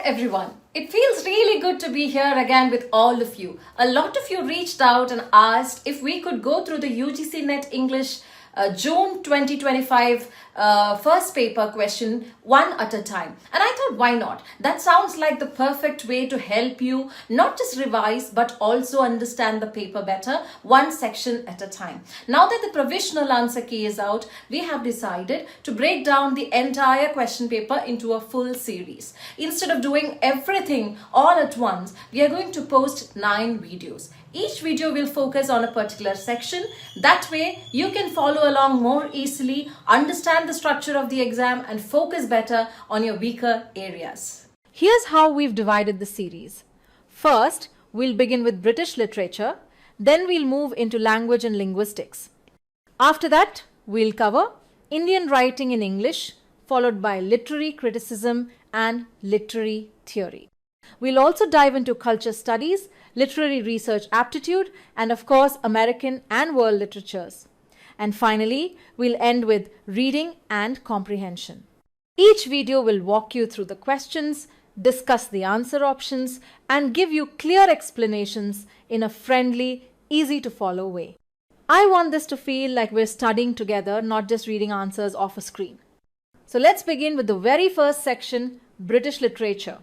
everyone. It feels really good to be here again with all of you. A lot of you reached out and asked if we could go through the UGC NET English June 2025 first paper question one at a time. And I thought, why not? That sounds like the perfect way to help you not just revise but also understand the paper better, one section at a time. Now that the provisional answer key is out, we have decided to break down the entire question paper into a full series. Instead of doing everything all at once, we are going to post 9 videos. Each video will focus on a particular section. That way, you can follow along more easily, understand the structure of the exam, and focus better on your weaker areas. Here's how we've divided the series. First, we'll begin with British literature. Then we'll move into language and linguistics. After that, we'll cover Indian writing in English, followed by literary criticism and literary theory. We'll also dive into culture studies, literary research aptitude, and of course, American and world literatures. And finally, we'll end with reading and comprehension. Each video will walk you through the questions, discuss the answer options, and give you clear explanations in a friendly, easy to follow way. I want this to feel like we're studying together, not just reading answers off a screen. So let's begin with the very first section, British literature.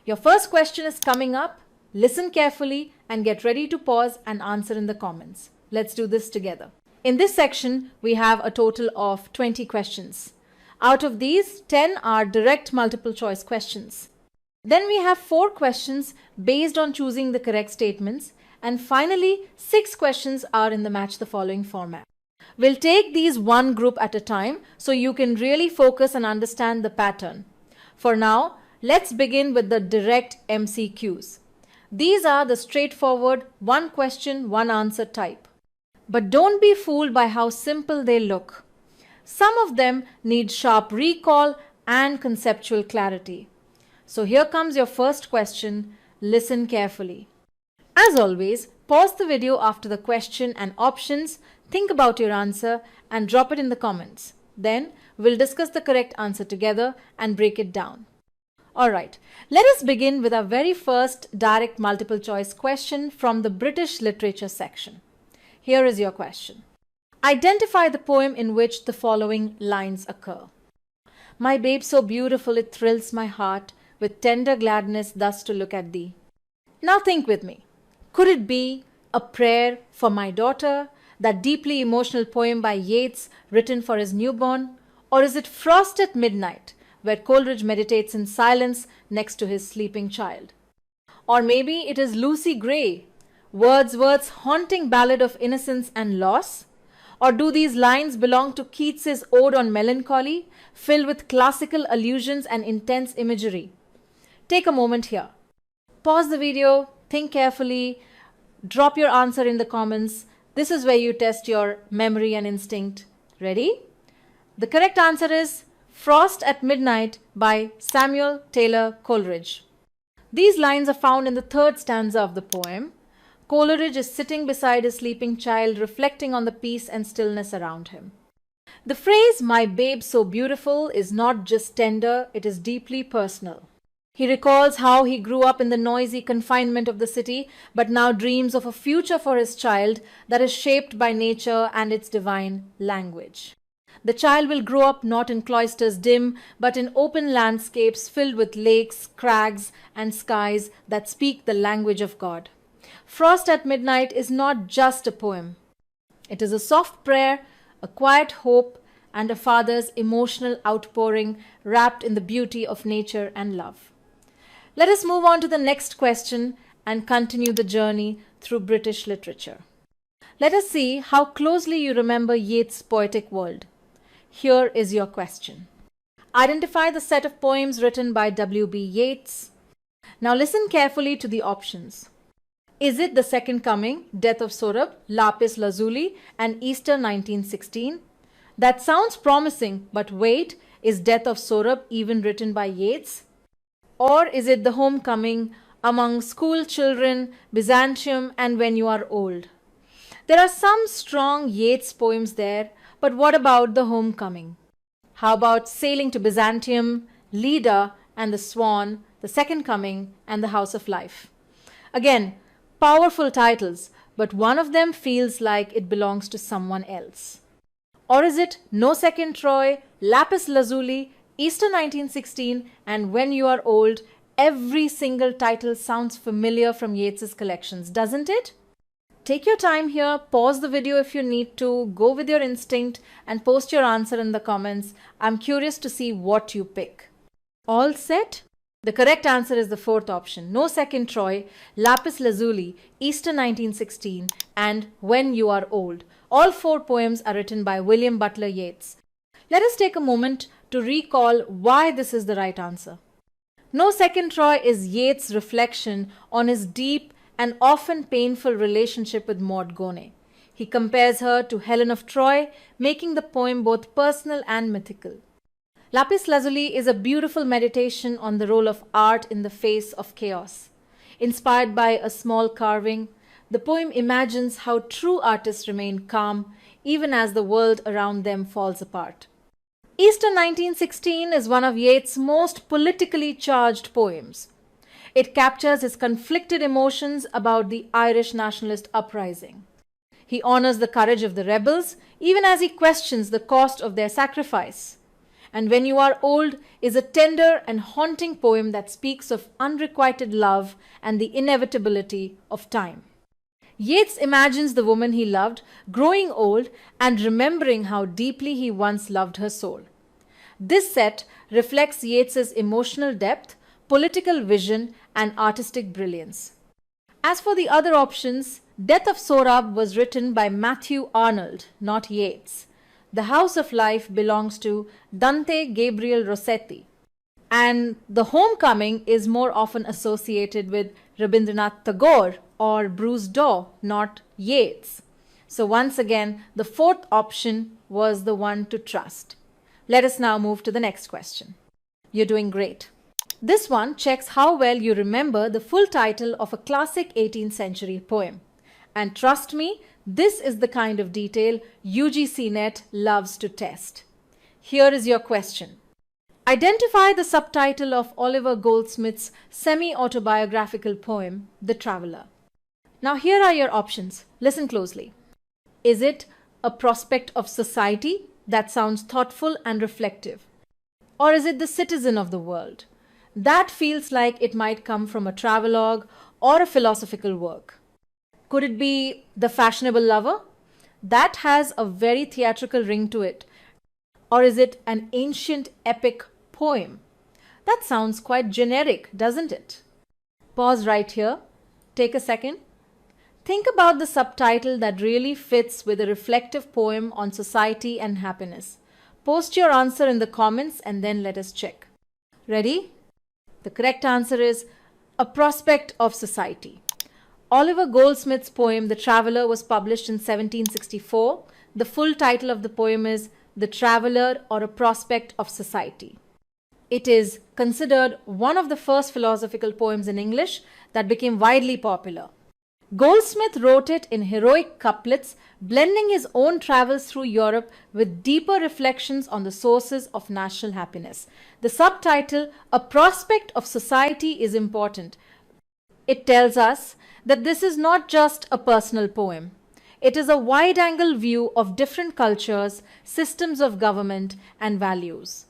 Your first question is coming up. Listen carefully and get ready to pause and answer in the comments. Let's do this together. In this section, we have a total of 20 questions. Out of these, 10 are direct multiple choice questions. Then we have 4 questions based on choosing the correct statements. And finally, 6 questions are in the match the following format. We'll take these one group at a time so you can really focus and understand the pattern. For now, let's begin with the direct MCQs. These are the straightforward one question, one answer type. But don't be fooled by how simple they look. Some of them need sharp recall and conceptual clarity. So here comes your first question. Listen carefully. As always, pause the video after the question and options, think about your answer and drop it in the comments. Then we'll discuss the correct answer together and break it down. Alright, let us begin with our very first direct multiple choice question from the British literature section. Here is your question. Identify the poem in which the following lines occur. My babe so beautiful it thrills my heart, with tender gladness thus to look at thee. Now think with me. Could it be A Prayer for My Daughter, that deeply emotional poem by Yeats written for his newborn? Or is it Frost at Midnight, where Coleridge meditates in silence next to his sleeping child? Or maybe it is Lucy Gray, Wordsworth's haunting ballad of innocence and loss? Or do these lines belong to Keats's Ode on Melancholy, filled with classical allusions and intense imagery? Take a moment here. Pause the video, think carefully, drop your answer in the comments. This is where you test your memory and instinct. Ready? The correct answer is Frost at Midnight by Samuel Taylor Coleridge. These lines are found in the 3rd stanza of the poem. Coleridge is sitting beside his sleeping child, reflecting on the peace and stillness around him. The phrase, my babe so beautiful, is not just tender, it is deeply personal. He recalls how he grew up in the noisy confinement of the city, but now dreams of a future for his child that is shaped by nature and its divine language. The child will grow up not in cloisters dim, but in open landscapes filled with lakes, crags, and skies that speak the language of God. Frost at Midnight is not just a poem. It is a soft prayer, a quiet hope, and a father's emotional outpouring wrapped in the beauty of nature and love. Let us move on to the next question and continue the journey through British literature. Let us see how closely you remember Yeats' poetic world. Here is your question. Identify the set of poems written by W.B. Yeats. Now listen carefully to the options. Is it The Second Coming, Death of Saurabh, Lapis Lazuli, and Easter 1916? That sounds promising, but wait, is Death of Saurabh even written by Yeats? Or is it The Homecoming, Among School Children, Byzantium, and When You Are Old? There are some strong Yeats poems there, but what about The Homecoming? How about Sailing to Byzantium, Leda, and The Swan, The Second Coming, and The House of Life. Again, powerful titles, but one of them feels like it belongs to someone else. Or is it No Second Troy, Lapis Lazuli, Easter 1916, and When You Are Old? Every single title sounds familiar from Yeats's collections, doesn't it? Take your time here, pause the video if you need to, go with your instinct, and post your answer in the comments. I'm curious to see what you pick. All set? The correct answer is the fourth option, No Second Troy, Lapis Lazuli, Easter 1916, and When You Are Old. All four poems are written by William Butler Yeats. Let us take a moment to recall why this is the right answer. No Second Troy is Yeats' reflection on his deep and often painful relationship with Maud Gonye. He compares her to Helen of Troy, making the poem both personal and mythical. Lapis Lazuli is a beautiful meditation on the role of art in the face of chaos. Inspired by a small carving, the poem imagines how true artists remain calm even as the world around them falls apart. Easter 1916 is one of Yeats' most politically charged poems. It captures his conflicted emotions about the Irish nationalist uprising. He honors the courage of the rebels even as he questions the cost of their sacrifice. And When You Are Old is a tender and haunting poem that speaks of unrequited love and the inevitability of time. Yeats imagines the woman he loved growing old and remembering how deeply he once loved her soul. This set reflects Yeats's emotional depth, political vision, and artistic brilliance. As for the other options, Death of Sohrab was written by Matthew Arnold, not Yeats. The House of Life belongs to Dante Gabriel Rossetti. And The Homecoming is more often associated with Rabindranath Tagore or Bruce Daw, not Yeats. So once again, the fourth option was the one to trust. Let us now move to the next question. You're doing great. This one checks how well you remember the full title of a classic 18th century poem. And trust me, this is the kind of detail UGC NET loves to test. Here is your question. Identify the subtitle of Oliver Goldsmith's semi-autobiographical poem, The Traveller. Now here are your options. Listen closely. Is it A Prospect of Society? That sounds thoughtful and reflective. Or is it The Citizen of the World? That feels like it might come from a travelogue or a philosophical work. Could it be The Fashionable Lover? That has a very theatrical ring to it. Or is it an ancient epic poem? That sounds quite generic, doesn't it? Pause right here. Take a second. Think about the subtitle that really fits with a reflective poem on society and happiness. Post your answer in the comments and then let us check. Ready? The correct answer is A Prospect of Society. Oliver Goldsmith's poem The Traveller was published in 1764. The full title of the poem is The Traveller or A Prospect of Society. It is considered one of the first philosophical poems in English that became widely popular. Goldsmith wrote it in heroic couplets, blending his own travels through Europe with deeper reflections on the sources of national happiness. The subtitle, A Prospect of Society, is important. It tells us that this is not just a personal poem. It is a wide-angle view of different cultures, systems of government, and values.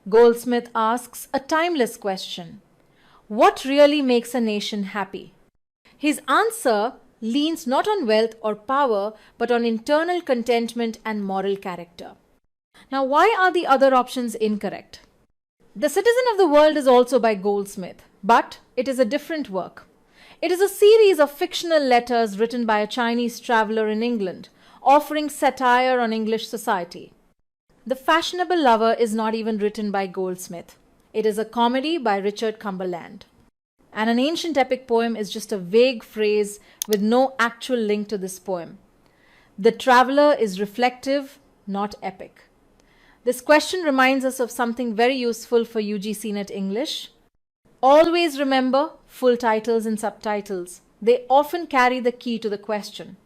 Goldsmith asks a timeless question. What really makes a nation happy? His answer leans not on wealth or power, but on internal contentment and moral character. Now, why are the other options incorrect? The Citizen of the World is also by Goldsmith, but it is a different work. It is a series of fictional letters written by a Chinese traveller in England, offering satire on English society. The Fashionable Lover is not even written by Goldsmith. It is a comedy by Richard Cumberland. And an ancient epic poem is just a vague phrase with no actual link to this poem. The Traveller is reflective, not epic. This question reminds us of something very useful for UGC NET English. Always remember full titles and subtitles. They often carry the key to the question.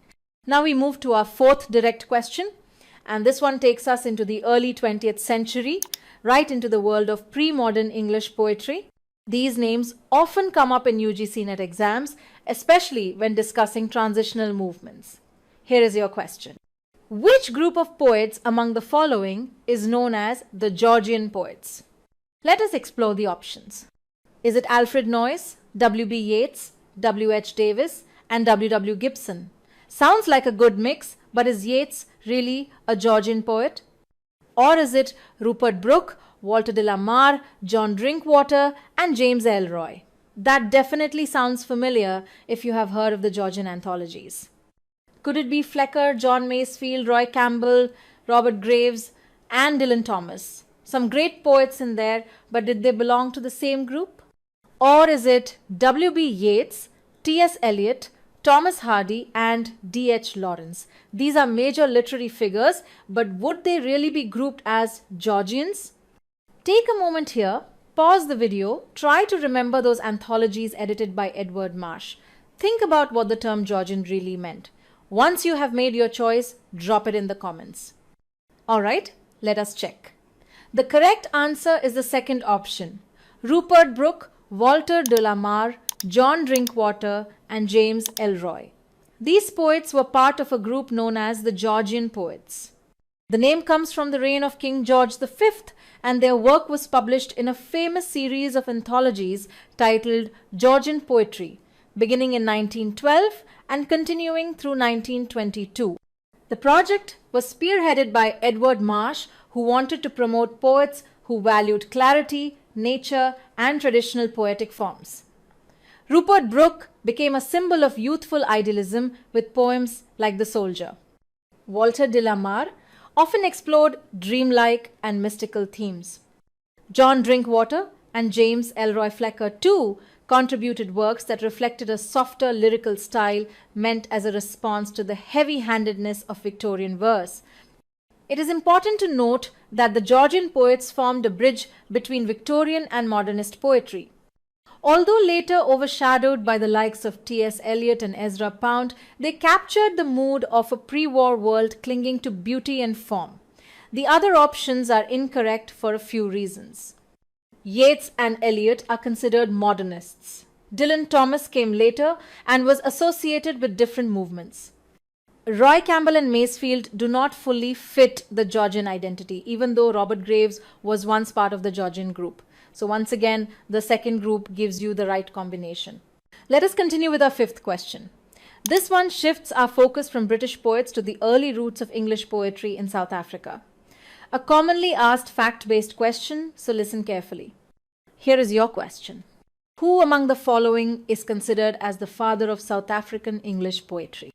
Now we move to our fourth direct question. and this one takes us into the early 20th century, right into the world of pre-modern English poetry. These names often come up in UGC NET exams, especially when discussing transitional movements. Here is your question. Which group of poets among the following is known as the Georgian poets? Let us explore the options. Is it Alfred Noyes, W.B. Yeats, W.H. Davis, and W.W. Gibson? Sounds like a good mix, but is Yeats really a Georgian poet? Or is it Rupert Brooke, Walter de la Mare, John Drinkwater, and James Elroy? That definitely sounds familiar if you have heard of the Georgian anthologies. Could it be Flecker, John Masefield, Roy Campbell, Robert Graves, and Dylan Thomas? Some great poets in there, but did they belong to the same group? Or is it W.B. Yeats, T.S. Eliot, Thomas Hardy, and D.H. Lawrence? These are major literary figures, but would they really be grouped as Georgians? Take a moment here, pause the video, try to remember those anthologies edited by Edward Marsh. Think about what the term Georgian really meant. Once you have made your choice, drop it in the comments. Alright, let us check. The correct answer is the second option. Rupert Brooke, Walter de la Mare, John Drinkwater, and James Elroy. These poets were part of a group known as the Georgian poets. The name comes from the reign of King George V, and their work was published in a famous series of anthologies titled Georgian Poetry, beginning in 1912 and continuing through 1922. The project was spearheaded by Edward Marsh, who wanted to promote poets who valued clarity, nature, and traditional poetic forms. Rupert Brooke became a symbol of youthful idealism with poems like The Soldier. Walter de la Mare often explored dreamlike and mystical themes. John Drinkwater and James Elroy Flecker too contributed works that reflected a softer lyrical style meant as a response to the heavy-handedness of Victorian verse. It is important to note that the Georgian poets formed a bridge between Victorian and modernist poetry. Although later overshadowed by the likes of T.S. Eliot and Ezra Pound, they captured the mood of a pre-war world clinging to beauty and form. The other options are incorrect for a few reasons. Yeats and Eliot are considered modernists. Dylan Thomas came later and was associated with different movements. Roy Campbell and Masefield do not fully fit the Georgian identity, even though Robert Graves was once part of the Georgian group. So once again, the second group gives you the right combination. Let us continue with our fifth question. This one shifts our focus from British poets to the early roots of English poetry in South Africa. A commonly asked fact-based question, so listen carefully. Here is your question. Who among the following is considered as the father of South African English poetry?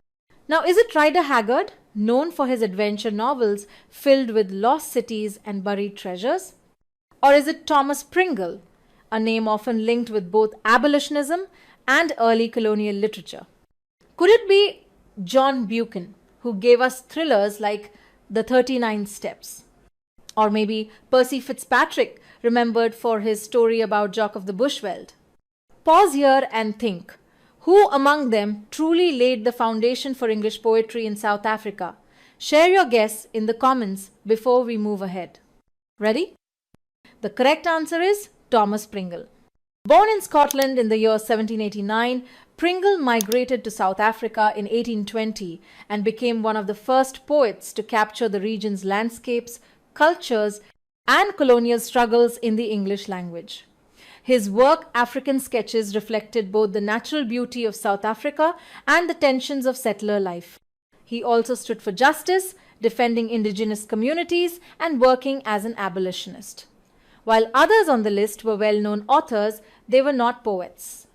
Now, is it Rider Haggard, known for his adventure novels filled with lost cities and buried treasures? Or is it Thomas Pringle, a name often linked with both abolitionism and early colonial literature? Could it be John Buchan, who gave us thrillers like The 39 Steps? Or maybe Percy Fitzpatrick, remembered for his story about Jock of the Bushveld? Pause here and think. Who among them truly laid the foundation for English poetry in South Africa? Share your guess in the comments before we move ahead. Ready? The correct answer is Thomas Pringle. Born in Scotland in the year 1789, Pringle migrated to South Africa in 1820 and became one of the first poets to capture the region's landscapes, cultures, and colonial struggles in the English language. His work, African Sketches, reflected both the natural beauty of South Africa and the tensions of settler life. He also stood for justice, defending indigenous communities, and working as an abolitionist. While others on the list were well-known authors, they were not poets.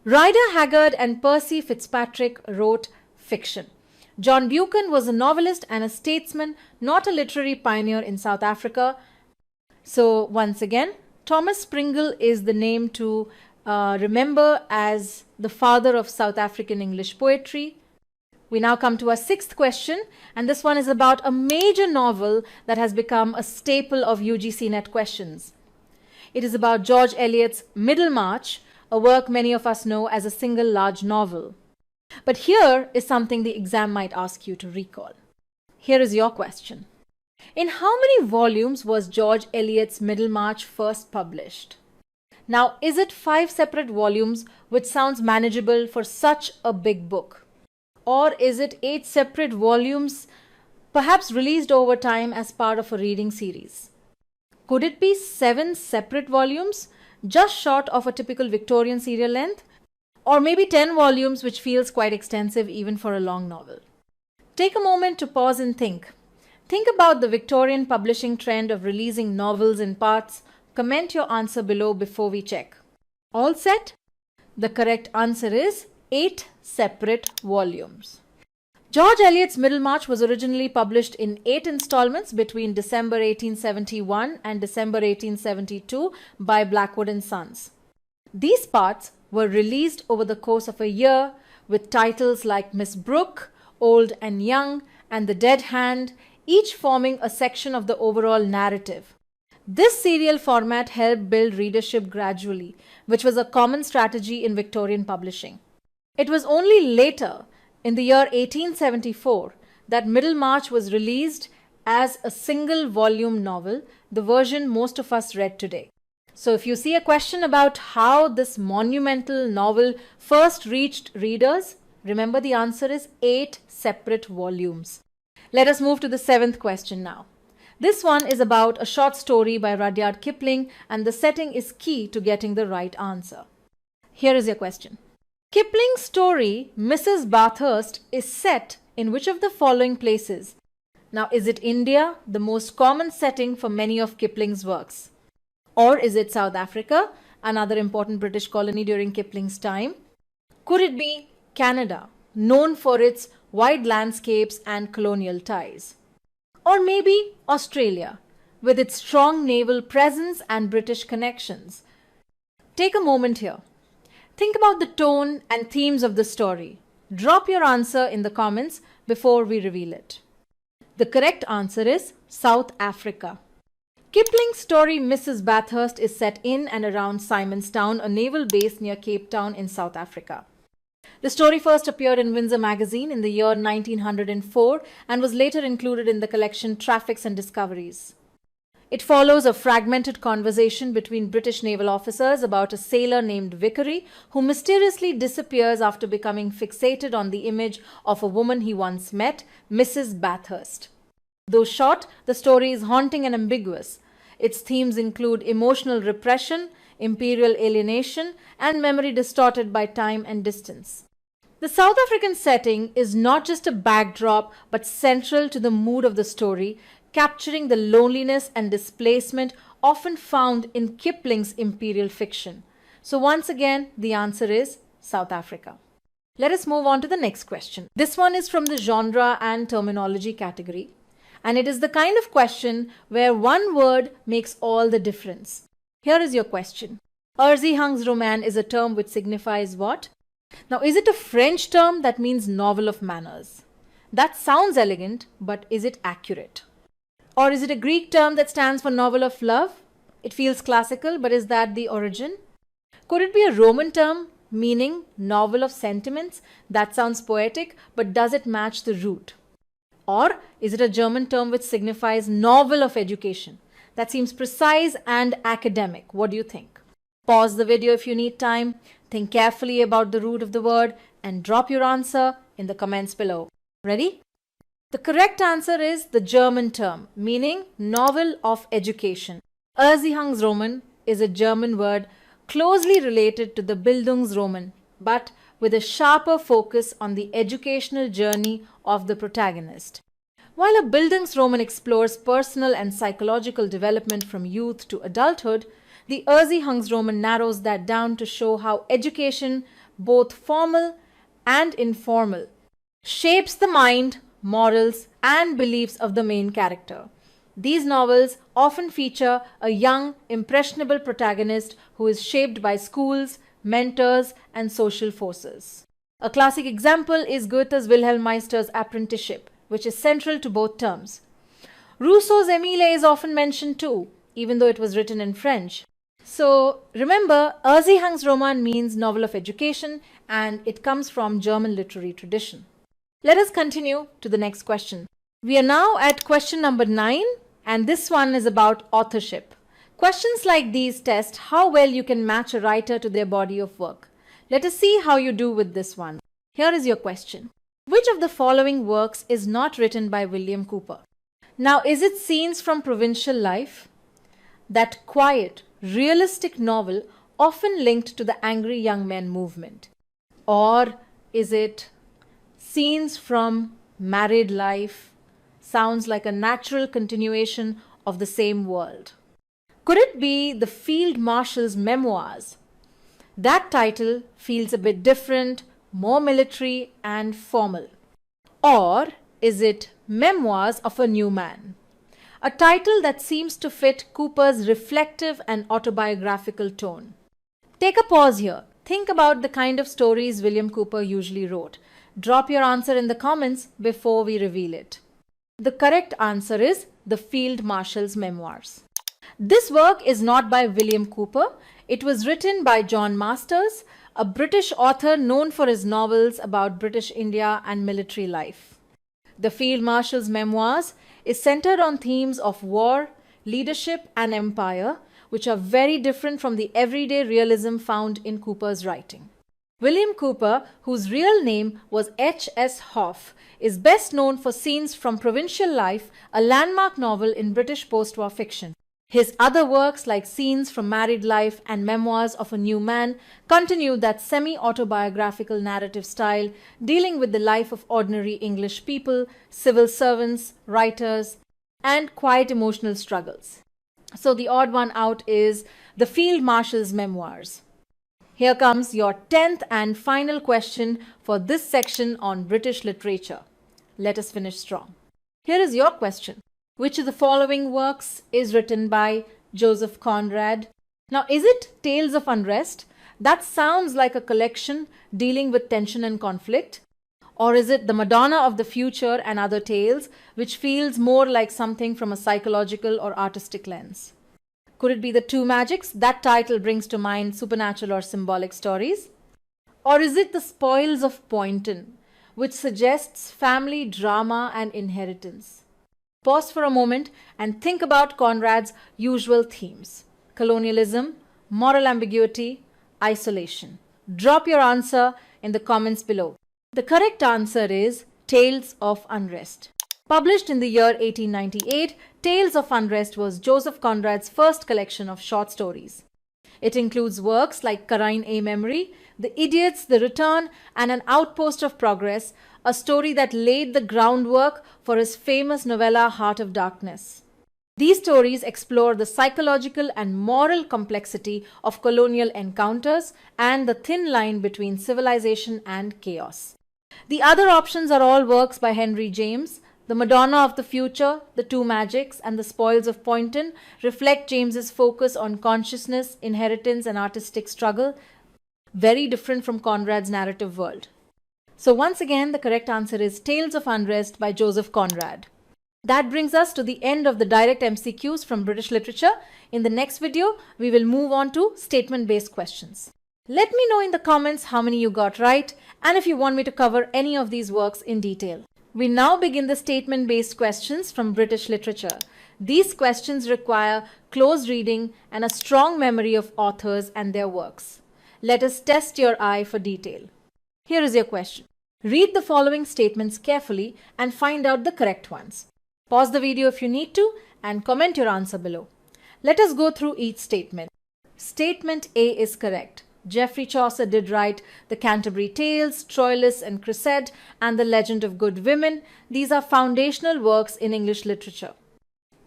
Rider Haggard and Percy Fitzpatrick wrote fiction. John Buchan was a novelist and a statesman, not a literary pioneer in South Africa. So once again, Thomas Pringle is the name to remember as the father of South African English poetry. We now come to our sixth question, and this one is about a major novel that has become a staple of UGC NET questions. It is about George Eliot's Middlemarch, a work many of us know as a single large novel. But here is something the exam might ask you to recall. Here is your question. In how many volumes was George Eliot's Middlemarch first published? Now, is it 5 separate volumes, which sounds manageable for such a big book? Or is it 8 separate volumes, perhaps released over time as part of a reading series? Could it be 7 separate volumes, just short of a typical Victorian serial length? Or maybe 10 volumes, which feels quite extensive even for a long novel? Take a moment to pause and think. Think about the Victorian publishing trend of releasing novels in parts. Comment your answer below before we check. All set? The correct answer is 8 separate volumes. George Eliot's Middlemarch was originally published in 8 installments between December 1871 and December 1872 by Blackwood and Sons. These parts were released over the course of a year with titles like Miss Brooke, Old and Young, and The Dead Hand, each forming a section of the overall narrative. This serial format helped build readership gradually, which was a common strategy in Victorian publishing. It was only later, in the year 1874, that Middlemarch was released as a single volume novel, the version most of us read today. So if you see a question about how this monumental novel first reached readers, remember the answer is 8 separate volumes. Let us move to the 7th question now. This one is about a short story by Rudyard Kipling, and the setting is key to getting the right answer. Here is your question. Kipling's story, Mrs. Bathurst, is set in which of the following places? Now, is it India, the most common setting for many of Kipling's works? Or is it South Africa, another important British colony during Kipling's time? Could it be Canada, known for its wide landscapes and colonial ties? Or maybe Australia, with its strong naval presence and British connections? Take a moment here. Think about the tone and themes of the story. Drop your answer in the comments before we reveal it. The correct answer is South Africa. Kipling's story Mrs. Bathurst is set in and around Simonstown, a naval base near Cape Town in South Africa. The story first appeared in Windsor magazine in the year 1904 and was later included in the collection Traffics and Discoveries. It follows a fragmented conversation between British naval officers about a sailor named Vickery who mysteriously disappears after becoming fixated on the image of a woman he once met, Mrs. Bathurst. Though short, the story is haunting and ambiguous. Its themes include emotional repression, imperial alienation, and memory distorted by time and distance. The South African setting is not just a backdrop but central to the mood of the story, capturing the loneliness and displacement often found in Kipling's imperial fiction. So once again, the answer is South Africa. Let us move on to the next question. This one is from the genre and terminology category, and it is the kind of question where one word makes all the difference. Here is your question. Erzählungsroman is a term which signifies what? Now, is it a French term that means novel of manners? That sounds elegant, but is it accurate? Or is it a Greek term that stands for novel of love? It feels classical, but is that the origin? Could it be a Roman term meaning novel of sentiments? That sounds poetic, but does it match the root? Or is it a German term which signifies novel of education? That seems precise and academic. What do you think? Pause the video if you need time. Think carefully about the root of the word and drop your answer in the comments below. Ready? The correct answer is the German term meaning novel of education. Erzählungsroman is a German word closely related to the Bildungsroman, but with a sharper focus on the educational journey of the protagonist. While a Bildungsroman explores personal and psychological development from youth to adulthood, the Erzählungsroman narrows that down to show how education, both formal and informal, shapes the mind, morals, and beliefs of the main character. These novels often feature a young, impressionable protagonist who is shaped by schools, mentors, and social forces. A classic example is Goethe's Wilhelm Meister's Apprenticeship, which is central to both terms. Rousseau's Emile is often mentioned too, even though it was written in French. So remember, Erzählungsroman means novel of education, and it comes from German literary tradition. Let us continue to the next question. We are now at question number 9, and this one is about authorship. Questions like these test how well you can match a writer to their body of work. Let us see how you do with this one. Here is your question. Which of the following works is not written by William Cooper? Now, is it Scenes from Provincial Life? That quiet, realistic novel often linked to the angry young men movement? Or is it Scenes from Married Life? Sounds like a natural continuation of the same world. Could it be the Field Marshal's Memoirs? That title feels a bit different, more military and formal. Or is it Memoirs of a New Man? A title that seems to fit Cooper's reflective and autobiographical tone. Take a pause here. Think about the kind of stories William Cooper usually wrote. Drop your answer in the comments before we reveal it. The correct answer is The Field Marshal's Memoirs. This work is not by William Cooper. It was written by John Masters, a British author known for his novels about British India and military life. The Field Marshal's Memoirs is centered on themes of war, leadership, and empire, which are very different from the everyday realism found in Cooper's writing. William Cooper, whose real name was H.S. Hoff, is best known for Scenes from Provincial Life, a landmark novel in British post-war fiction. His other works like Scenes from Married Life and Memoirs of a New Man continue that semi-autobiographical narrative style, dealing with the life of ordinary English people, civil servants, writers, and quiet emotional struggles. So the odd one out is The Field Marshal's Memoirs. Here comes your 10th and final question for this section on British literature. Let us finish strong. Here is your question. Which of the following works is written by Joseph Conrad? Now, is it Tales of Unrest? That sounds like a collection dealing with tension and conflict. Or is it The Madonna of the Future and Other Tales, which feels more like something from a psychological or artistic lens? Could it be The Two Magics? That title brings to mind supernatural or symbolic stories. Or is it The Spoils of Poynton, which suggests family drama and inheritance? Pause for a moment and think about Conrad's usual themes: colonialism, moral ambiguity, isolation. Drop your answer in the comments below. The correct answer is Tales of Unrest. Published in the year 1898, Tales of Unrest was Joseph Conrad's first collection of short stories. It includes works like Karine-a-Memory, The Idiots, The Return, and An Outpost of Progress, a story that laid the groundwork for his famous novella Heart of Darkness. These stories explore the psychological and moral complexity of colonial encounters and the thin line between civilization and chaos. The other options are all works by Henry James. The Madonna of the Future, The Two Magics, and The Spoils of Poynton reflect James's focus on consciousness, inheritance, and artistic struggle, very different from Conrad's narrative world. So once again, the correct answer is Tales of Unrest by Joseph Conrad. That brings us to the end of the direct MCQs from British literature. In the next video, we will move on to statement-based questions. Let me know in the comments how many you got right and if you want me to cover any of these works in detail. We now begin the statement-based questions from British literature. These questions require close reading and a strong memory of authors and their works. Let us test your eye for detail. Here is your question. Read the following statements carefully and find out the correct ones. Pause the video if you need to and comment your answer below. Let us go through each statement. Statement A is correct. Geoffrey Chaucer did write the Canterbury Tales, Troilus and Cressida, and the Legend of Good Women. These are foundational works in English literature.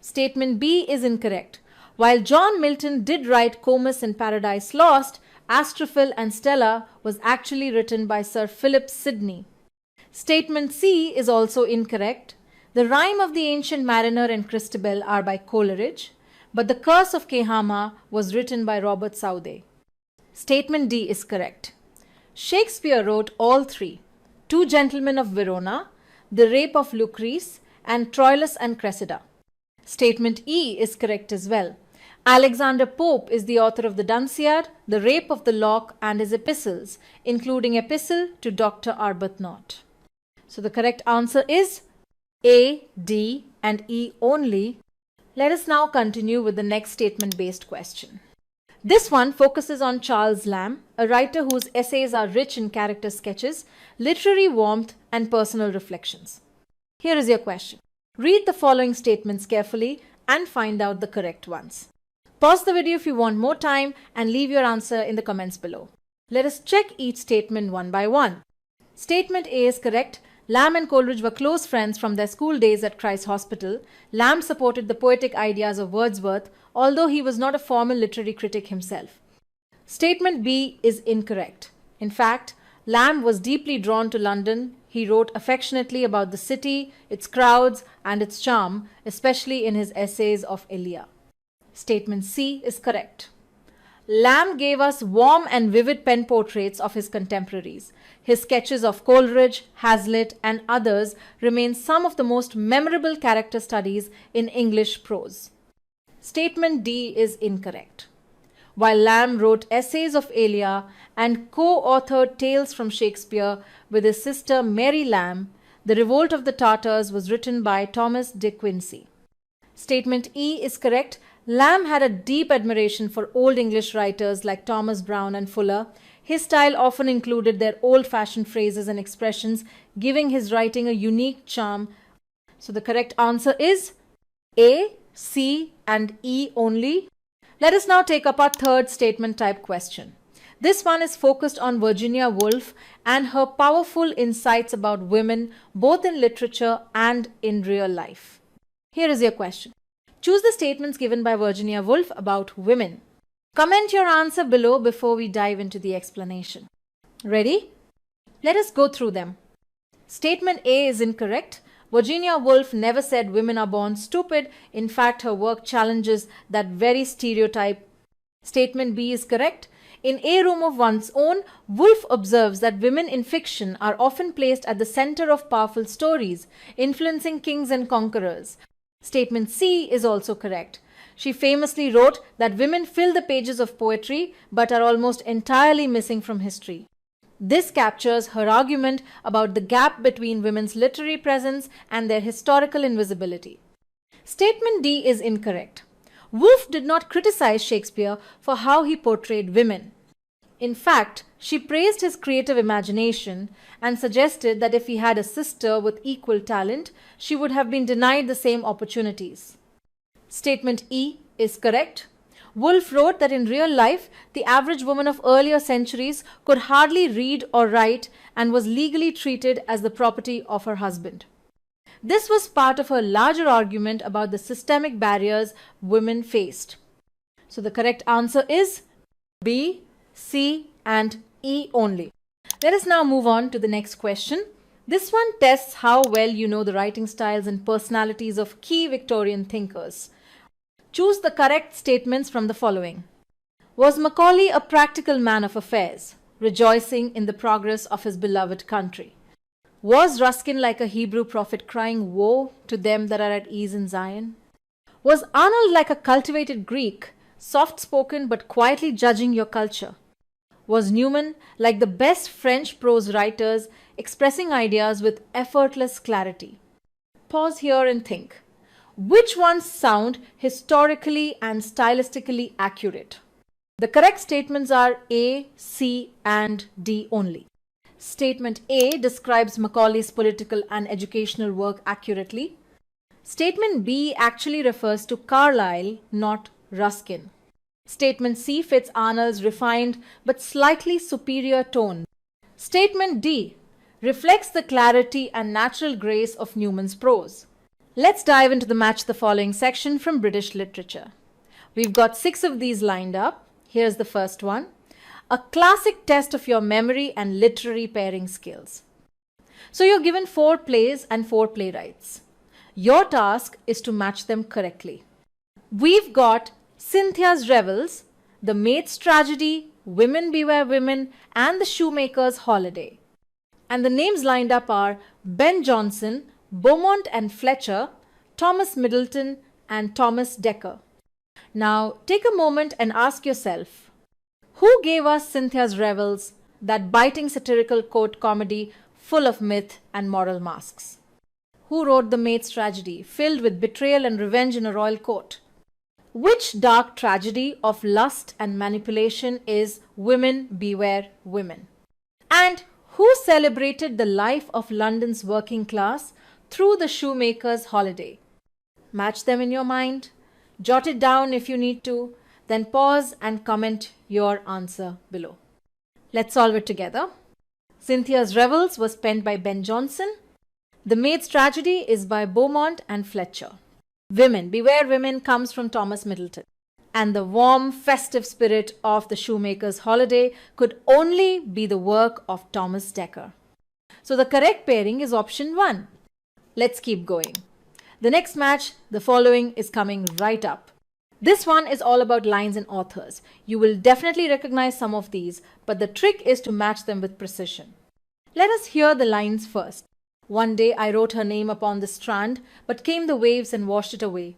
Statement B is incorrect. While John Milton did write Comus and Paradise Lost, Astrophel and Stella was actually written by Sir Philip Sidney. Statement C is also incorrect. The Rime of the Ancient Mariner and Christabel are by Coleridge, but The Curse of Kehama was written by Robert Southey. Statement D is correct. Shakespeare wrote all three: Two Gentlemen of Verona, The Rape of Lucrece, and Troilus and Cressida. Statement E is correct as well. Alexander Pope is the author of the Dunciad, The Rape of the Lock, and his epistles, including Epistle to Dr. Arbuthnot. So the correct answer is A, D, and E only. Let us now continue with the next statement-based question. This one focuses on Charles Lamb, a writer whose essays are rich in character sketches, literary warmth, and personal reflections. Here is your question. Read the following statements carefully and find out the correct ones. Pause the video if you want more time and leave your answer in the comments below. Let us check each statement one by one. Statement A is correct. Lamb and Coleridge were close friends from their school days at Christ's Hospital. Lamb supported the poetic ideas of Wordsworth, although he was not a formal literary critic himself. Statement B is incorrect. In fact, Lamb was deeply drawn to London. He wrote affectionately about the city, its crowds, and its charm, especially in his essays of Elia. Statement C is correct. Lamb gave us warm and vivid pen portraits of his contemporaries. His sketches of Coleridge, Hazlitt, and others remain some of the most memorable character studies in English prose. Statement D is incorrect. While Lamb wrote essays of Elia and co-authored tales from Shakespeare with his sister Mary Lamb, The Revolt of the Tartars was written by Thomas de Quincey. Statement E is correct. Lamb had a deep admiration for Old English writers like Thomas Browne and Fuller. His style often included their old-fashioned phrases and expressions, giving his writing a unique charm. So the correct answer is A, C, and E only. Let us now take up our third statement type question. This one is focused on Virginia Woolf and her powerful insights about women, both in literature and in real life. Here is your question. Choose the statements given by Virginia Woolf about women. Comment your answer below before we dive into the explanation. Ready? Let us go through them. Statement A is incorrect. Virginia Woolf never said women are born stupid. In fact, her work challenges that very stereotype. Statement B is correct. In A Room of One's Own, Woolf observes that women in fiction are often placed at the center of powerful stories, influencing kings and conquerors. Statement C is also correct. She famously wrote that women fill the pages of poetry but are almost entirely missing from history. This captures her argument about the gap between women's literary presence and their historical invisibility. Statement D is incorrect. Woolf did not criticize Shakespeare for how he portrayed women. In fact, she praised his creative imagination and suggested that if he had a sister with equal talent, she would have been denied the same opportunities. Statement E is correct. Woolf wrote that in real life, the average woman of earlier centuries could hardly read or write and was legally treated as the property of her husband. This was part of her larger argument about the systemic barriers women faced. So the correct answer is B, C, and E only. Let us now move on to the next question. This one tests how well you know the writing styles and personalities of key Victorian thinkers. Choose the correct statements from the following. Was Macaulay a practical man of affairs, rejoicing in the progress of his beloved country? Was Ruskin like a Hebrew prophet crying woe to them that are at ease in Zion? Was Arnold like a cultivated Greek, soft-spoken but quietly judging your culture? Was Newman like the best French prose writers, expressing ideas with effortless clarity? Pause here and think. Which ones sound historically and stylistically accurate? The correct statements are A, C, and D only. Statement A describes Macaulay's political and educational work accurately. Statement B actually refers to Carlyle, not Ruskin. Statement C fits Arnold's refined but slightly superior tone. Statement D reflects the clarity and natural grace of Newman's prose. Let's dive into the Match the Following section from British literature. We've got 6 of these lined up. Here's the first one. A classic test of your memory and literary pairing skills. So you're given 4 plays and 4 playwrights. Your task is to match them correctly. We've got Cynthia's Revels, The Maid's Tragedy, Women Beware Women, and The Shoemaker's Holiday. And the names lined up are Ben Jonson, Beaumont and Fletcher, Thomas Middleton, and Thomas Dekker. Now take a moment and ask yourself, who gave us Cynthia's Revels, that biting satirical court comedy full of myth and moral masks? who wrote The Maid's Tragedy, filled with betrayal and revenge in a royal court? Which dark tragedy of lust and manipulation is Women Beware Women? And who celebrated the life of London's working class through the shoemaker's holiday? Match them in your mind, jot it down if you need to, then pause and comment your answer below. Let's solve it together. Cynthia's Revels was penned by Ben Jonson. The Maid's Tragedy is by Beaumont and Fletcher. Women Beware Women comes from Thomas Middleton. And the warm, festive spirit of the shoemaker's holiday could only be the work of Thomas Dekker. So the correct pairing is option 1. Let's keep going. The next match, the following, is coming right up. This one is all about lines and authors. You will definitely recognize some of these, but the trick is to match them with precision. Let us hear the lines first. One day I wrote her name upon the strand, but came the waves and washed it away.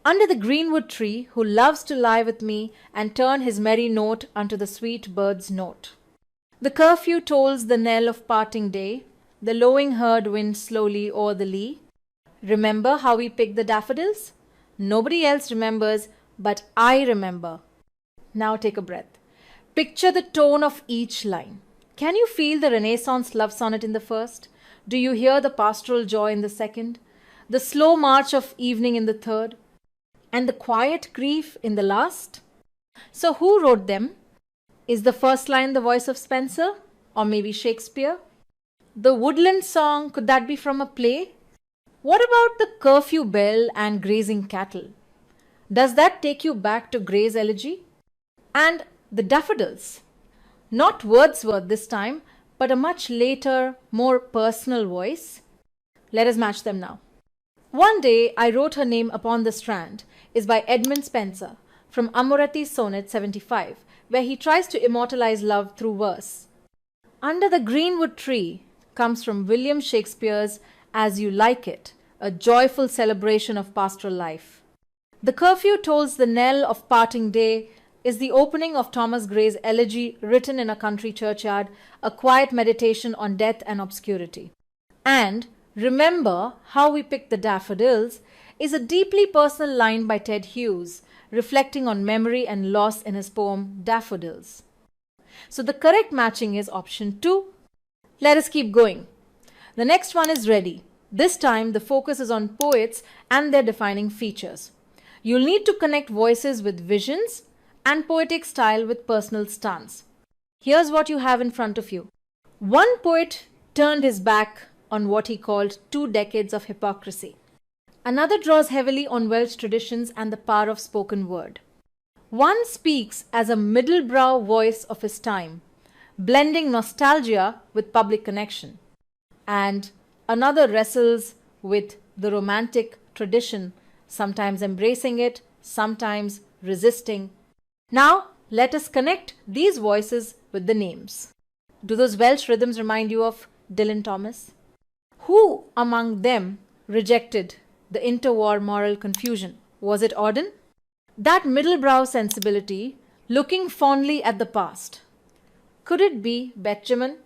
Under the greenwood tree, who loves to lie with me and turn his merry note unto the sweet bird's note. The curfew tolls the knell of parting day, the lowing herd winds slowly o'er the lea. Remember how we picked the daffodils? Nobody else remembers, but I remember. Now take a breath. Picture the tone of each line. Can you feel the Renaissance love sonnet in the first? Do you hear the pastoral joy in the second? The slow march of evening in the third? And the quiet grief in the last? So who wrote them? Is the first line the voice of Spenser? Or maybe Shakespeare? The woodland song, could that be from a play? What about the curfew bell and grazing cattle? Does that take you back to Gray's elegy? And the daffodils? Not Wordsworth this time, but a much later, more personal voice. Let us match them now. One day I wrote her name upon the strand is by Edmund Spenser from Amorati's Sonnet 75, where he tries to immortalize love through verse. Under the greenwood tree comes from William Shakespeare's As You Like It, a joyful celebration of pastoral life. The curfew tolls the knell of parting day is the opening of Thomas Gray's elegy written in a country churchyard, a quiet meditation on death and obscurity. And Remember How We Picked the Daffodils is a deeply personal line by Ted Hughes, reflecting on memory and loss in his poem Daffodils. So the correct matching is option 2. Let us keep going. The next one is ready. This time the focus is on poets and their defining features. You'll need to connect voices with visions and poetic style with personal stance. Here's what you have in front of you. One poet turned his back on what he called 2 decades of hypocrisy. Another draws heavily on Welsh traditions and the power of spoken word. One speaks as a middle-brow voice of his time, blending nostalgia with public connection. And another wrestles with the romantic tradition, sometimes embracing it, sometimes resisting. Now, let us connect these voices with the names. Do those Welsh rhythms remind you of Dylan Thomas? Who among them rejected the interwar moral confusion? Was it Auden? That middle-brow sensibility, looking fondly at the past. Could it be Betjeman?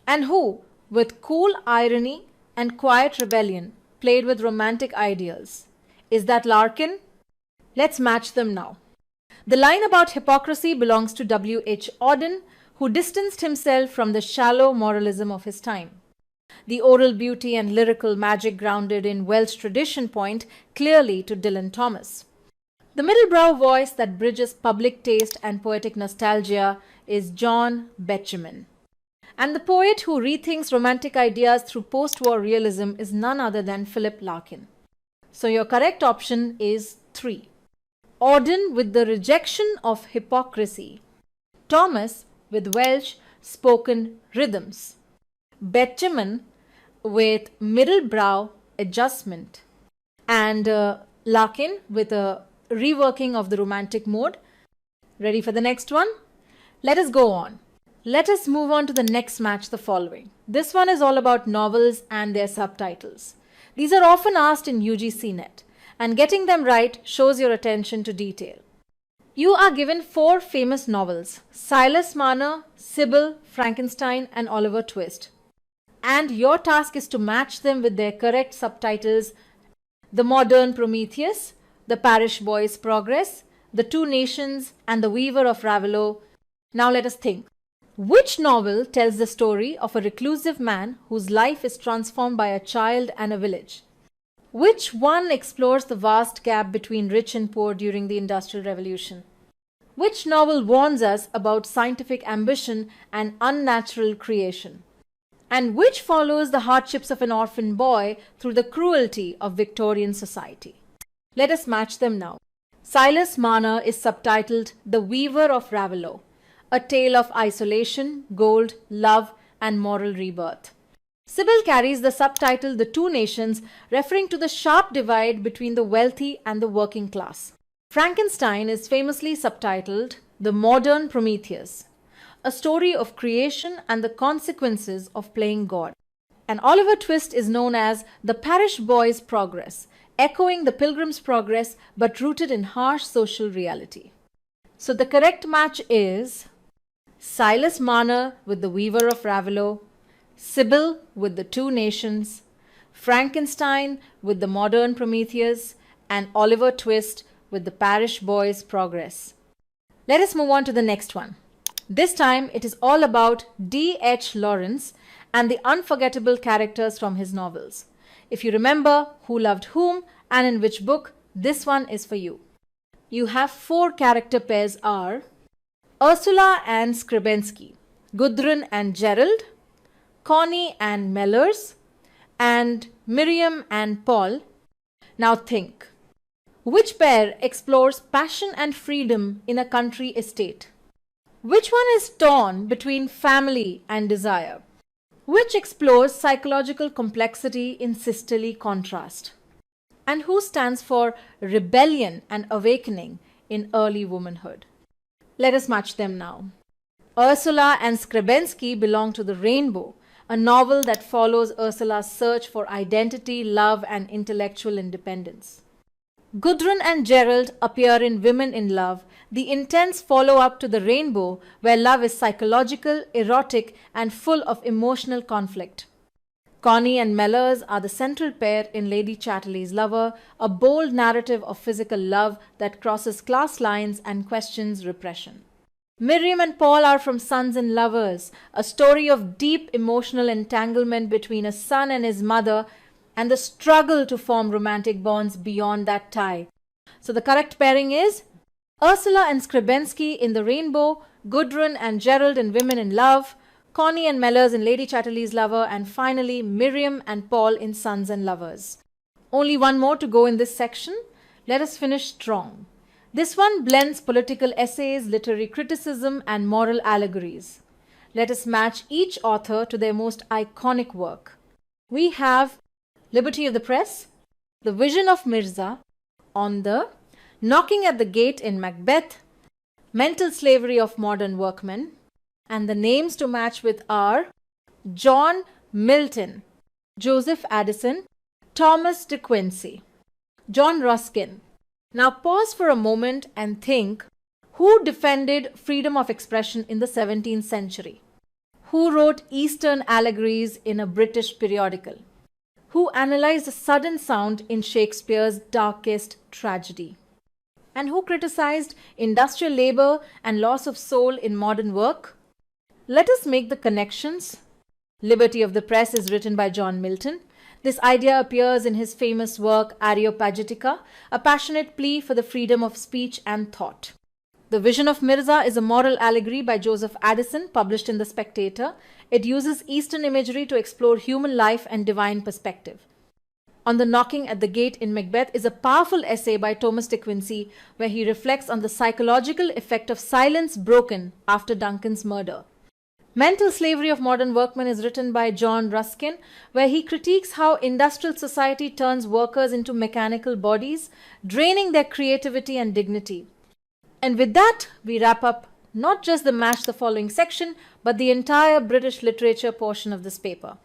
And who, with cool irony and quiet rebellion, played with romantic ideals? Is that Larkin? Let's match them now. The line about hypocrisy belongs to W.H. Auden, who distanced himself from the shallow moralism of his time. The oral beauty and lyrical magic grounded in Welsh tradition point clearly to Dylan Thomas. The middle-brow voice that bridges public taste and poetic nostalgia is John Betjeman. And the poet who rethinks romantic ideas through post-war realism is none other than Philip Larkin. So your correct option is 3. Auden with the rejection of hypocrisy. Thomas with Welsh spoken rhythms. Betjeman with middle-brow adjustment. And Larkin with a reworking of the romantic mode. Ready for the next one? Let us go on. Let us move on to the next match, the following. This one is all about novels and their subtitles. These are often asked in UGC NET, and getting them right shows your attention to detail. You are given 4 famous novels: Silas Marner, Sybil, Frankenstein, and Oliver Twist. and your task is to match them with their correct subtitles: The Modern Prometheus, The Parish Boy's Progress, The Two Nations, and The Weaver of Ravelot. Now let us think. Which novel tells the story of a reclusive man whose life is transformed by a child and a village? Which one explores the vast gap between rich and poor during the Industrial Revolution? Which novel warns us about scientific ambition and unnatural creation? And which follows the hardships of an orphan boy through the cruelty of Victorian society? Let us match them now. Silas Marner is subtitled The Weaver of Ravelot, a tale of isolation, gold, love, and moral rebirth. Sybil carries the subtitle The Two Nations, referring to the sharp divide between the wealthy and the working class. Frankenstein is famously subtitled The Modern Prometheus, a story of creation and the consequences of playing God. And Oliver Twist is known as The Parish Boy's Progress, echoing the Pilgrim's Progress but rooted in harsh social reality. So the correct match is Silas Marner with The Weaver of Ravelot, Sybil with The Two Nations, Frankenstein with The Modern Prometheus, and Oliver Twist with The Parish Boy's Progress. Let us move on to the next one. This time it is all about D.H. Lawrence and the unforgettable characters from his novels. If you remember Who Loved Whom and in which book, this one is for you. You have 4 character pairs are Ursula and Skrybensky, Gudrun and Gerald, Connie and Mellors, and Miriam and Paul. Now think. Which pair explores passion and freedom in a country estate? Which one is torn between family and desire? Which explores psychological complexity in sisterly contrast? And who stands for rebellion and awakening in early womanhood? Let us match them now. Ursula and Skrybensky belong to The Rainbow, a novel that follows Ursula's search for identity, love, and intellectual independence. Gudrun and Gerald appear in Women in Love, the intense follow-up to The Rainbow, where love is psychological, erotic, and full of emotional conflict. Connie and Mellors are the central pair in Lady Chatterley's Lover, a bold narrative of physical love that crosses class lines and questions repression. Miriam and Paul are from Sons and Lovers, a story of deep emotional entanglement between a son and his mother and the struggle to form romantic bonds beyond that tie. So the correct pairing is Ursula and Skrybensky in The Rainbow, Gudrun and Gerald in Women in Love, Connie and Mellors in Lady Chatterley's Lover, and finally Miriam and Paul in Sons and Lovers. Only one more to go in this section. Let us finish strong. This one blends political essays, literary criticism, and moral allegories. Let us match each author to their most iconic work. We have Liberty of the Press, The Vision of Mirza, On the, Knocking at the Gate in Macbeth, Mental Slavery of Modern Workmen, and the names to match with are John Milton, Joseph Addison, Thomas De Quincey, John Ruskin. Now pause for a moment and think, who defended freedom of expression in the 17th century? Who wrote Eastern allegories in a British periodical? Who analyzed the sudden sound in Shakespeare's darkest tragedy? And who criticized industrial labor and loss of soul in modern work? Let us make the connections. Liberty of the Press is written by John Milton. This idea appears in his famous work Areopagitica, a passionate plea for the freedom of speech and thought. The Vision of Mirza is a moral allegory by Joseph Addison, published in The Spectator. It uses Eastern imagery to explore human life and divine perspective. On the Knocking at the Gate in Macbeth is a powerful essay by Thomas De Quincey, where he reflects on the psychological effect of silence broken after Duncan's murder. Mental Slavery of Modern Workmen is written by John Ruskin, where he critiques how industrial society turns workers into mechanical bodies, draining their creativity and dignity. And with that, we wrap up not just the Match the Following section, but the entire British literature portion of this paper.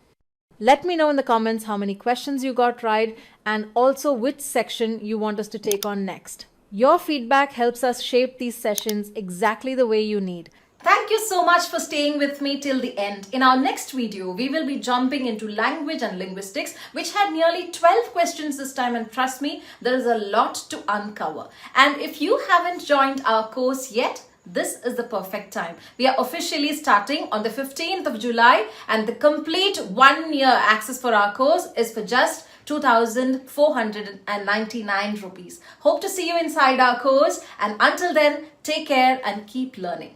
Let me know in the comments how many questions you got right and also which section you want us to take on next. Your feedback helps us shape these sessions exactly the way you need. Thank you so much for staying with me till the end. In our next video, we will be jumping into language and linguistics, which had nearly 12 questions this time, and trust me, there is a lot to uncover. And if you haven't joined our course yet, this is the perfect time. We are officially starting on the 15th of July, and the complete 1 year access for our course is for just 2,499 rupees. Hope to see you inside our course, and until then, take care and keep learning.